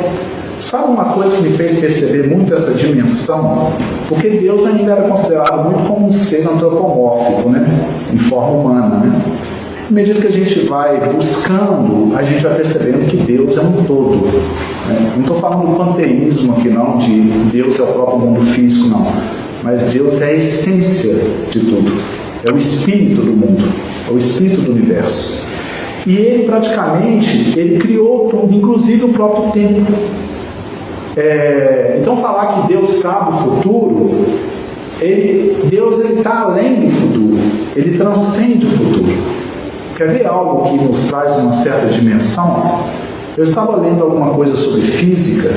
Sabe uma coisa que me fez perceber muito essa dimensão? Porque Deus ainda era considerado muito como um ser antropomórfico, né? Em forma humana, né? À medida que a gente vai buscando, a gente vai percebendo que Deus é um todo. Né? Não estou falando do panteísmo aqui, não, de Deus é o próprio mundo físico, não. Mas Deus é a essência de tudo. É o espírito do mundo, é o espírito do universo. E Ele praticamente, Ele criou tudo, inclusive o próprio tempo. Então falar que Deus sabe o futuro, Deus está além do futuro, Ele transcende o futuro. Quer ver algo que nos traz uma certa dimensão? Eu estava lendo alguma coisa sobre física,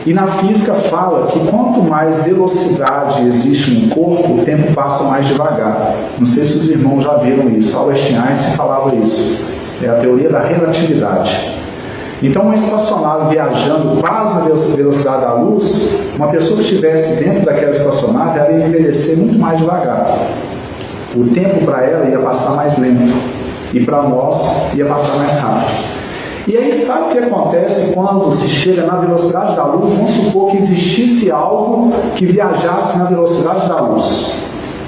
e na física fala que quanto mais velocidade existe no corpo, o tempo passa mais devagar. Não sei se os irmãos já viram isso. Albert Einstein falava isso. É a teoria da relatividade. Então, uma espaçonave viajando quase a velocidade da luz, uma pessoa que estivesse dentro daquela espaçonave, ela ia envelhecer muito mais devagar. O tempo para ela ia passar mais lento. E para nós ia passar mais rápido. E aí sabe o que acontece quando se chega na velocidade da luz? Vamos supor que existisse algo que viajasse na velocidade da luz,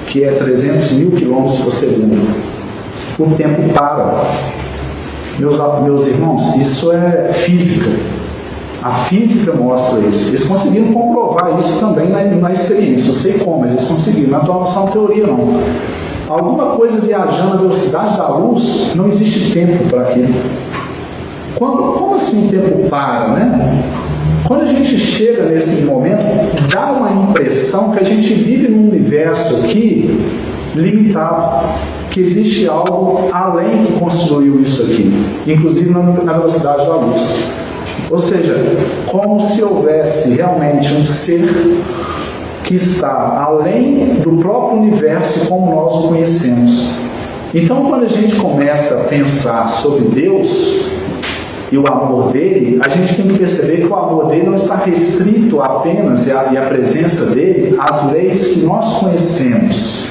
que é 300 mil quilômetros por segundo. O tempo para. Meus irmãos, isso é física. A física mostra isso. Eles conseguiram comprovar isso também na experiência. Eu sei como, mas eles conseguiram. Não é só uma teoria, não. Alguma coisa viajando na velocidade da luz, não existe tempo para aquilo. Como assim o tempo para, né? Quando a gente chega nesse momento, dá uma impressão que a gente vive num universo aqui limitado, que existe algo além que construiu isso aqui, inclusive na velocidade da luz. Ou seja, como se houvesse realmente um ser que está além do próprio universo como nós o conhecemos. Então, quando a gente começa a pensar sobre Deus e o amor dele, a gente tem que perceber que o amor dele não está restrito apenas, e a presença dele, às leis que nós conhecemos,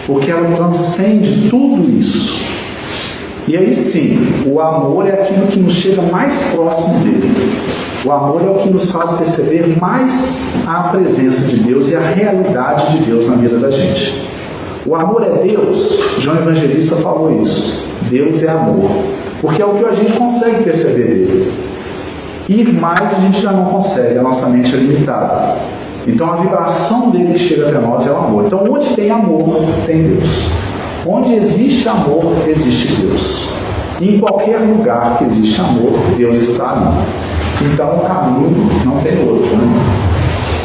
porque ela transcende tudo isso. E aí sim, o amor é aquilo que nos chega mais próximo dele. O amor é o que nos faz perceber mais a presença de Deus e a realidade de Deus na vida da gente. O amor é Deus, João Evangelista falou isso. Deus é amor. Porque é o que a gente consegue perceber dele. Ir mais a gente já não consegue, a nossa mente é limitada. Então a vibração dele que chega até nós é o amor. Então onde tem amor, tem Deus. Onde existe amor, existe Deus. E em qualquer lugar que existe amor, Deus está ali. Então o caminho não tem outro, né?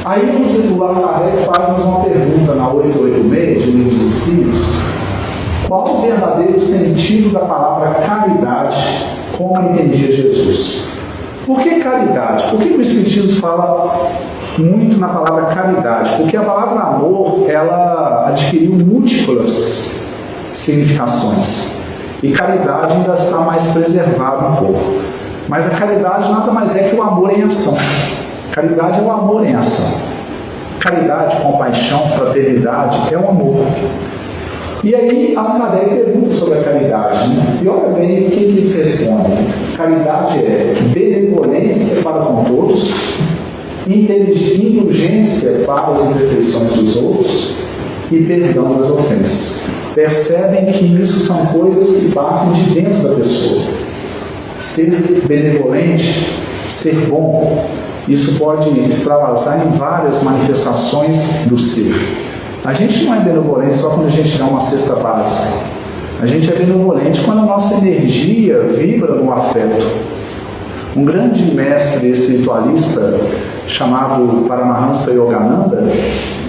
Aí o discípulo Kardec faz-nos uma pergunta na 886 de Livros Espíritos: qual o verdadeiro sentido da palavra caridade, como entendia Jesus? Por que caridade? Por que o Espiritismo fala muito na palavra caridade? Porque a palavra amor, ela adquiriu múltiplas significações. E caridade ainda está mais preservada um pouco. Mas a caridade nada mais é que o amor em ação. Caridade é o amor em ação. Caridade, compaixão, fraternidade é o amor. E aí Allan Kardec pergunta sobre a caridade, né? E olha bem o que eles respondem. Caridade é benevolência para com todos, indulgência para as imperfeições dos outros e perdão das ofensas. Percebem que isso são coisas que partem de dentro da pessoa. Ser benevolente, ser bom, isso pode extravasar em várias manifestações do ser. A gente não é benevolente só quando a gente dá uma cesta básica. A gente é benevolente quando a nossa energia vibra no afeto. Um grande mestre espiritualista chamado Paramahansa Yogananda,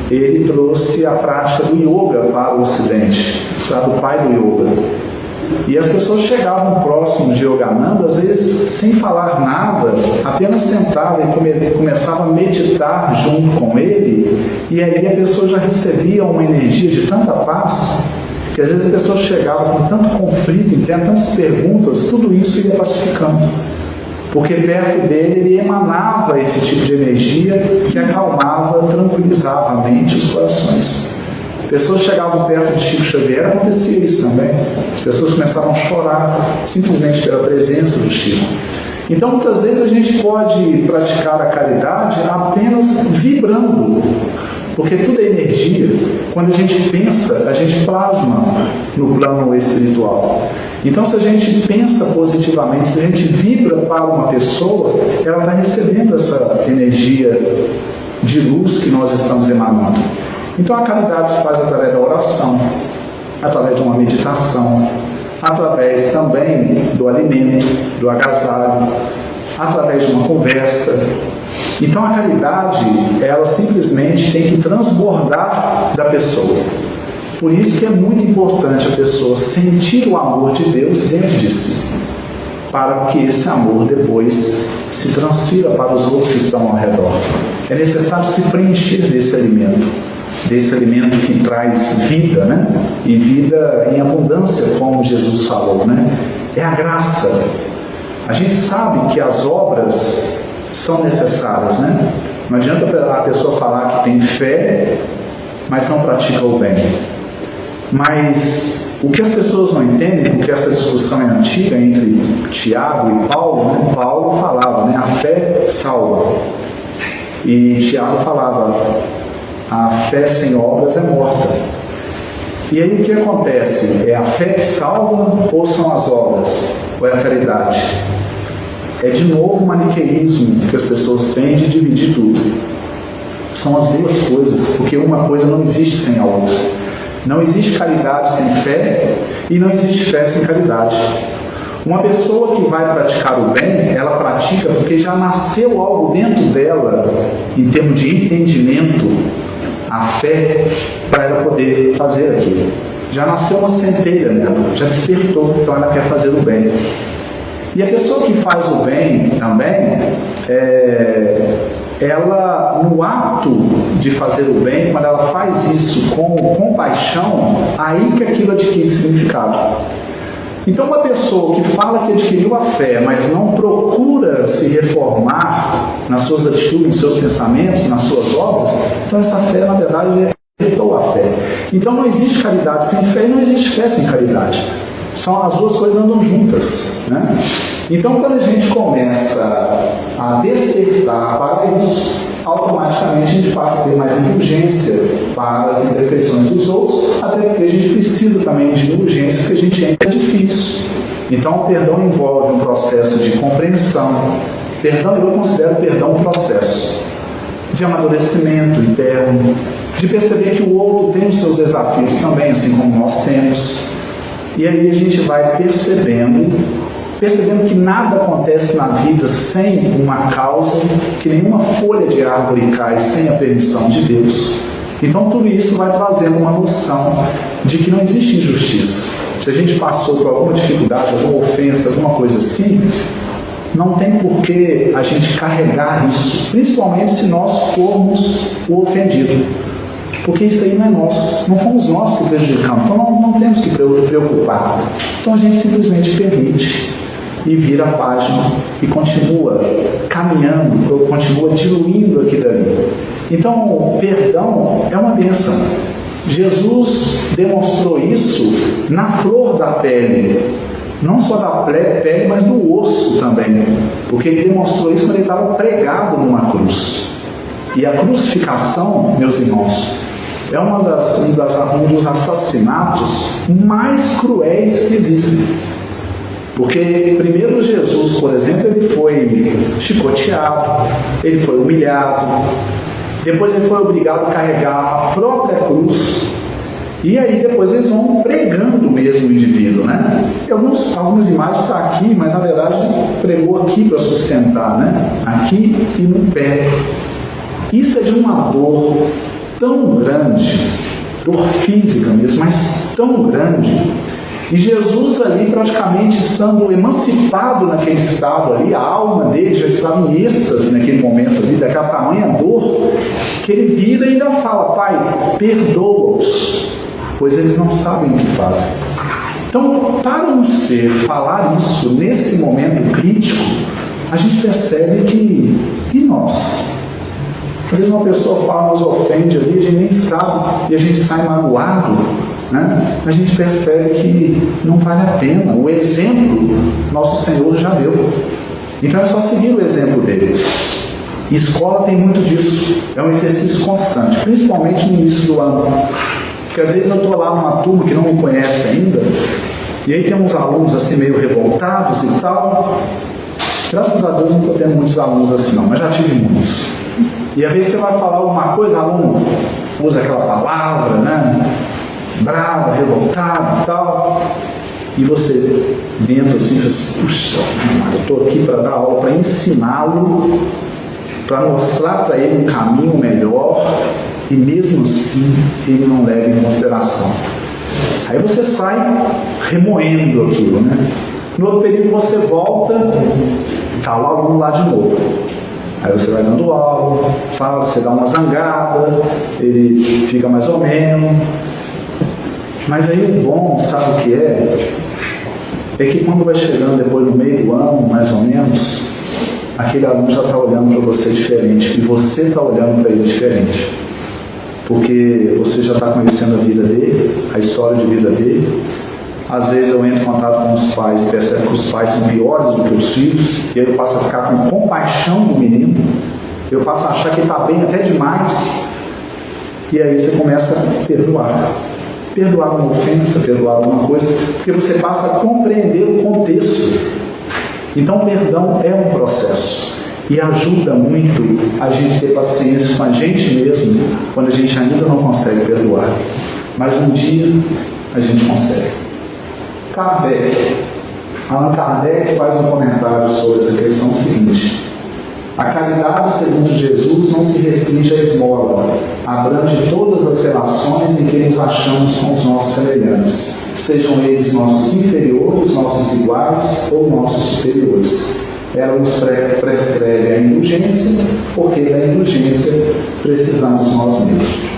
ele trouxe a prática do yoga para o Ocidente, sabe, o pai do yoga. E as pessoas chegavam próximo de Yogananda, às vezes sem falar nada, apenas sentavam e começavam a meditar junto com ele, e aí a pessoa já recebia uma energia de tanta paz, que às vezes as pessoas chegavam com tanto conflito interno, tantas perguntas, tudo isso ia pacificando. Porque perto dele ele emanava esse tipo de energia que acalmava, tranquilizava a mente e os corações. Pessoas chegavam perto de Chico Xavier, acontecia isso também. As pessoas começavam a chorar simplesmente pela presença do Chico. Então, muitas vezes a gente pode praticar a caridade apenas vibrando, porque tudo é energia. Quando a gente pensa, a gente plasma no plano espiritual. Então, se a gente pensa positivamente, se a gente vibra para uma pessoa, ela está recebendo essa energia de luz que nós estamos emanando. Então a caridade se faz através da oração, através de uma meditação, através também do alimento, do agasalho, através de uma conversa. Então a caridade, ela simplesmente tem que transbordar da pessoa. Por isso que é muito importante a pessoa sentir o amor de Deus dentro de si, para que esse amor depois se transfira para os outros que estão ao redor. É necessário se preencher desse alimento que traz vida, né? E vida em abundância, como Jesus falou, né? É a graça. A gente sabe que as obras são necessárias, né? Não adianta a pessoa falar que tem fé, mas não pratica o bem. Mas o que as pessoas não entendem, porque essa discussão é antiga entre Tiago e Paulo, né? Paulo falava, né? A fé salva. E Tiago falava, a fé sem obras é morta. E aí o que acontece? É a fé que salva ou são as obras? Ou é a caridade? É de novo o maniqueísmo que as pessoas têm de dividir tudo. São as duas coisas, porque uma coisa não existe sem a outra. Não existe caridade sem fé e não existe fé sem caridade. Uma pessoa que vai praticar o bem, ela pratica porque já nasceu algo dentro dela, em termos de entendimento, a fé, para ela poder fazer aquilo. Já nasceu uma centelha nela, já despertou, então ela quer fazer o bem. E a pessoa que faz o bem também, ela, no ato de fazer o bem, quando ela faz isso com compaixão, aí que aquilo adquire significado. Então, uma pessoa que fala que adquiriu a fé, mas não procura se reformar nas suas atitudes, nos seus pensamentos, nas suas obras, então essa fé, na verdade, rejeitou a fé. Então, não existe caridade sem fé e não existe fé sem caridade. As duas coisas andam juntas, né? Então, quando a gente começa a despertar para isso, automaticamente a gente passa a ter mais indulgência para as imperfeições dos outros, até porque a gente precisa também de indulgência, porque a gente é difícil. Então, o perdão envolve um processo de compreensão. Perdão, eu considero perdão um processo de amadurecimento interno, de perceber que o outro tem os seus desafios também, assim como nós temos. E aí a gente vai percebendo que nada acontece na vida sem uma causa, que nenhuma folha de árvore cai sem a permissão de Deus. Então tudo isso vai trazendo uma noção de que não existe injustiça. Se a gente passou por alguma dificuldade, alguma ofensa, alguma coisa assim, não tem por que a gente carregar isso, principalmente se nós formos o ofendido. Porque isso aí não é nosso, não fomos nós que prejudicamos, então não temos que preocupar. Então a gente simplesmente permite e vira a página e continua caminhando, continua diluindo aquilo ali. Então o perdão é uma bênção. Jesus demonstrou isso na flor da pele, não só da pele, mas do osso também, porque ele demonstrou isso quando ele estava pregado numa cruz. E a crucificação, meus irmãos, é um dos assassinatos mais cruéis que existem. Porque primeiro Jesus, por exemplo, ele foi chicoteado, ele foi humilhado, depois ele foi obrigado a carregar a própria cruz, e aí depois eles vão pregando mesmo o indivíduo, né? E algumas imagens estão aqui, mas na verdade pregou aqui para sustentar, né? Aqui e no pé. Isso é de uma dor tão grande, dor física mesmo, mas tão grande. E Jesus ali praticamente estando emancipado naquele estado ali, a alma dele já estava em êxtase naquele momento ali, daquela tamanha dor, que ele vira e ainda fala: Pai, perdoa-os, pois eles não sabem o que fazem. Então, para um ser falar isso nesse momento crítico, a gente percebe que, e nós? Às vezes uma pessoa fala, nos ofende ali, a gente nem sabe, e a gente sai magoado, né? A gente percebe que não vale a pena. O exemplo nosso Senhor já deu. Então é só seguir o exemplo dele. E escola tem muito disso. É um exercício constante, principalmente no início do ano. Porque às vezes eu estou lá numa turma que não me conhece ainda, e aí tem uns alunos assim meio revoltados e tal. Graças a Deus não estou tendo muitos alunos assim não, mas já tive muitos. E às vezes você vai falar alguma coisa, o aluno usa aquela palavra, né? Bravo, revoltado e tal. E você dentro assim, puxa, eu estou aqui para dar aula, para ensiná-lo, para mostrar para ele um caminho melhor, e mesmo assim ele não leva em consideração. Aí você sai remoendo aquilo, né? No outro período você volta, está o aluno lá de novo. Aí você vai dando aula, fala, você dá uma zangada, ele fica mais ou menos. Mas aí o bom, sabe o que é? É que quando vai chegando depois no meio do ano, mais ou menos, aquele aluno já está olhando para você diferente, e você está olhando para ele diferente. Porque você já está conhecendo a vida dele, a história de vida dele. Às vezes eu entro em contato com os pais e percebo que os pais são piores do que os filhos, e aí eu passo a ficar com compaixão do menino, eu passo a achar que ele está bem até demais, e aí você começa a perdoar uma ofensa, perdoar alguma coisa, porque você passa a compreender o contexto. Então perdão é um processo, e ajuda muito a gente ter paciência com a gente mesmo, quando a gente ainda não consegue perdoar, mas um dia a gente consegue. Allan Kardec faz um comentário sobre essa questão seguinte: a caridade, segundo Jesus, não se restringe à esmola, abrange todas as relações em que nos achamos com os nossos semelhantes, sejam eles nossos inferiores, nossos iguais ou nossos superiores. Ela nos prescreve a indulgência, porque da indulgência precisamos nós mesmos.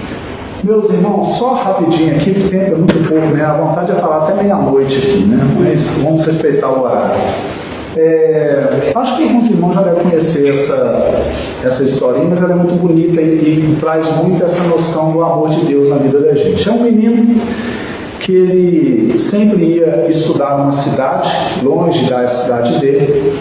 Meus irmãos, só rapidinho aqui, o tempo é muito pouco, né? A vontade é falar até meia-noite aqui, né? Mas vamos respeitar o horário. Acho que alguns irmãos já devem conhecer essa historinha, mas ela é muito bonita e traz muito essa noção do amor de Deus na vida da gente. É um menino que ele sempre ia estudar numa cidade, longe da cidade dele,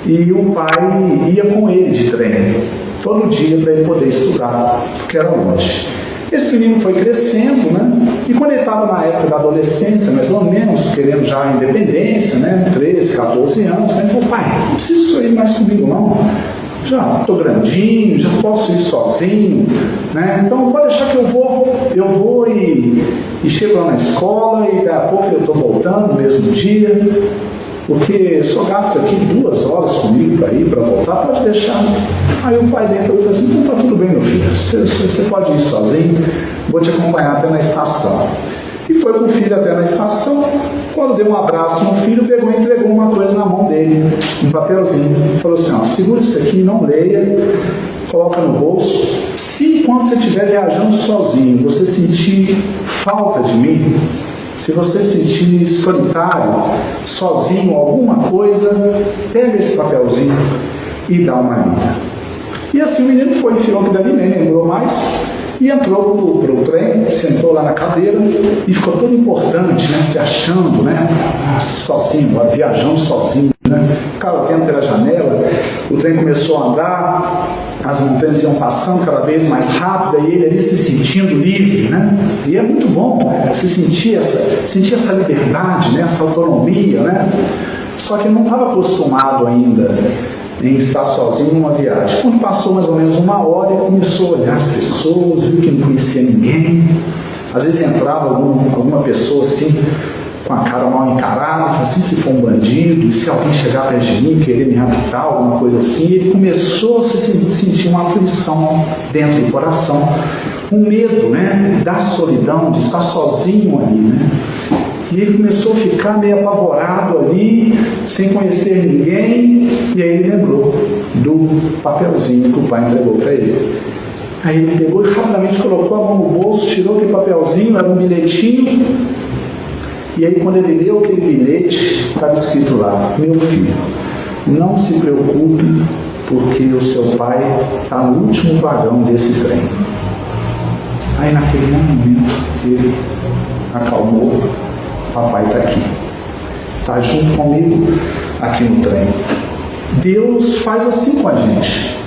e o pai ia com ele de trem, todo dia, para ele poder estudar, porque era longe. Esse menino foi crescendo, né? E quando ele estava na época da adolescência, mais ou menos, querendo já a independência, né? 13, 14 anos, ele falou: pai, não preciso ir mais comigo não. Já estou grandinho, já posso ir sozinho, né? Então pode deixar que eu vou e chego lá na escola e daqui a pouco eu estou voltando no mesmo dia, porque só gasto aqui 2 horas comigo para ir, para voltar, pode deixar. Aí o pai dele falou assim: então tá tudo bem, meu filho, você pode ir sozinho, vou te acompanhar até na estação. E foi com o filho até na estação. Quando deu um abraço no filho, pegou e entregou uma coisa na mão dele, um papelzinho. Falou assim: ó, segura isso aqui, não leia, coloca no bolso. Se quando você estiver viajando sozinho, você sentir falta de mim, se você sentir solitário, sozinho, alguma coisa, pega esse papelzinho e dá uma lida. E assim o menino foi, enfiou que dali, nem lembrou mais. E entrou para o trem, sentou lá na cadeira e ficou todo importante, né, se achando, né, sozinho, viajando sozinho, né, ficava vendo pela janela, o trem começou a andar, as montanhas iam passando cada vez mais rápido, e ele ali se sentindo livre, né, e é muito bom, né, se sentir essa liberdade, né, essa autonomia, né, só que ele não estava acostumado ainda em estar sozinho numa viagem. Quando passou mais ou menos 1 hora, ele começou a olhar as pessoas, viu que não conhecia ninguém. Às vezes entrava alguma pessoa assim, com a cara mal encarada, assim, se for um bandido, e se alguém chegar perto de mim, querer me raptar, alguma coisa assim, ele começou a sentir uma aflição dentro do coração, um medo, né, da solidão, de estar sozinho ali, né. E ele começou a ficar meio apavorado ali, sem conhecer ninguém, e aí ele lembrou do papelzinho que o pai entregou para ele. Aí ele pegou e rapidamente colocou a mão no bolso, tirou aquele papelzinho, era um bilhetinho, e aí quando ele leu aquele bilhete, estava escrito lá: meu filho, não se preocupe, porque o seu pai está no último vagão desse trem. Aí naquele momento ele acalmou: papai está aqui, está junto comigo aqui no trem. Deus faz assim com a gente.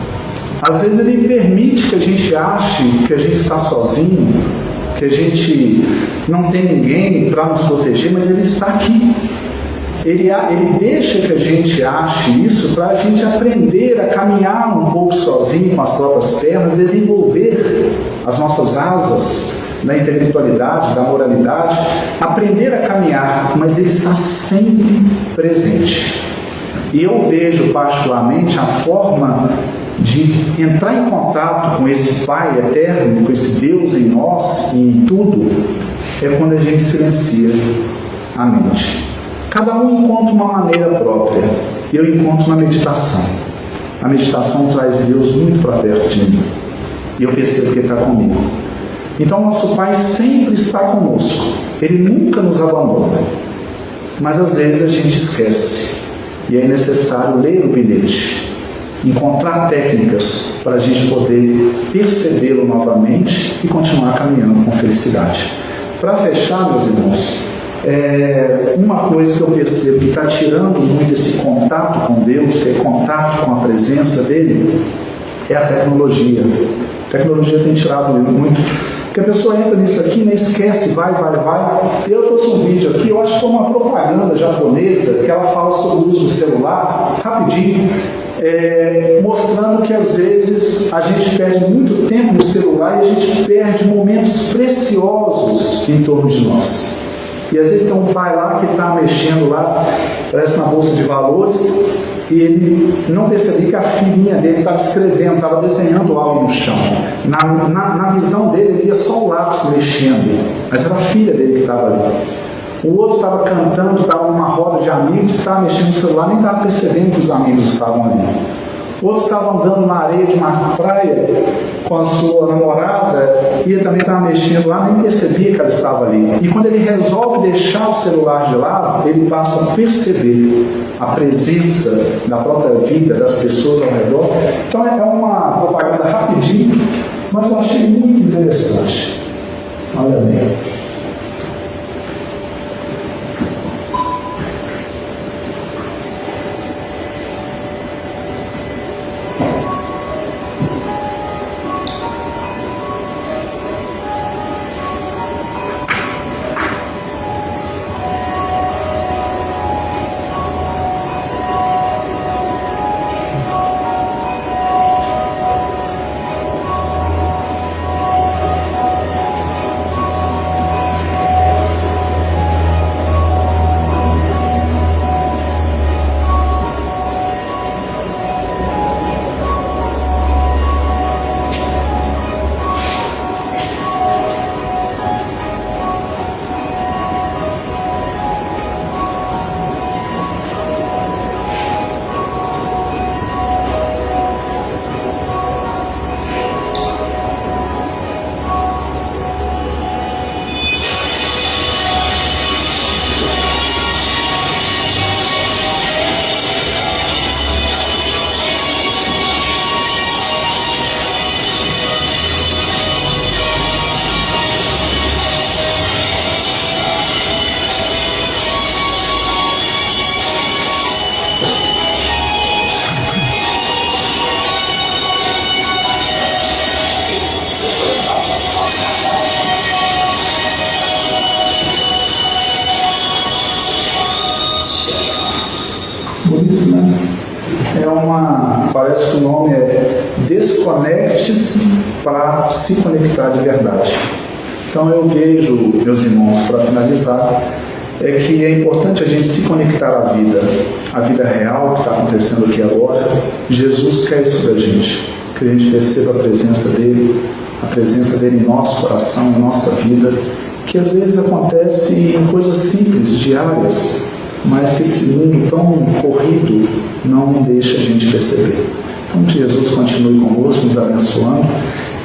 Às vezes Ele permite que a gente ache que a gente está sozinho, que a gente não tem ninguém para nos proteger, mas Ele está aqui. Ele deixa que a gente ache isso para a gente aprender a caminhar um pouco sozinho com as próprias pernas, desenvolver as nossas asas da intelectualidade, da moralidade, aprender a caminhar, mas Ele está sempre presente. E eu vejo particularmente a forma de entrar em contato com esse Pai eterno, com esse Deus em nós e em tudo, é quando a gente silencia a mente. Cada um encontra uma maneira própria. Eu encontro na meditação. A meditação traz Deus muito para perto de mim. E eu percebo que Ele está comigo. Então, nosso Pai sempre está conosco. Ele nunca nos abandona. Mas, às vezes, a gente esquece. E é necessário ler o bilhete. Encontrar técnicas para a gente poder percebê-lo novamente e continuar caminhando com felicidade. Para fechar, meus irmãos, uma coisa que eu percebo que está tirando muito esse contato com Deus, que é contato com a presença dele, é a tecnologia. A tecnologia tem tirado muito, porque a pessoa entra nisso aqui, né, esquece, vai. Eu trouxe um vídeo aqui, eu acho que foi uma propaganda japonesa, que ela fala sobre o uso do celular, rapidinho, mostrando que às vezes a gente perde muito tempo no celular e a gente perde momentos preciosos em torno de nós. E às vezes tem um pai lá que está mexendo lá, parece na bolsa de valores, e ele não percebia que a filhinha dele estava escrevendo, estava desenhando algo no chão. Na visão dele, ele via só o lápis mexendo, mas era a filha dele que estava ali. O outro estava cantando, estava numa roda de amigos, estava mexendo no celular, nem estava percebendo que os amigos estavam ali. O outro estava andando na areia de uma praia com a sua namorada e ele também estava mexendo lá, nem percebia que ela estava ali. E quando ele resolve deixar o celular de lado, ele passa a perceber a presença da própria vida, das pessoas ao redor. Então é uma propaganda rapidinho, mas eu achei muito interessante. Olha bem. bonito, né? Parece que o nome é Desconecte-se para se conectar de verdade. Então eu vejo, meus irmãos, para finalizar, é que é importante a gente se conectar à vida real que está acontecendo aqui agora. Jesus quer isso da gente, que a gente perceba a presença dele em nosso coração, em nossa vida, que às vezes acontece em coisas simples, diárias, mas que esse mundo tão corrido não deixa a gente perceber. Então que Jesus continue conosco, nos abençoando,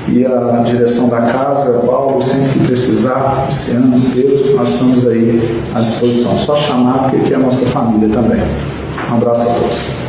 e a direção da casa, Paulo, sempre que precisar, Luciano, Pedro, nós estamos aí à disposição. Só chamar, porque aqui é a nossa família também. Um abraço a todos.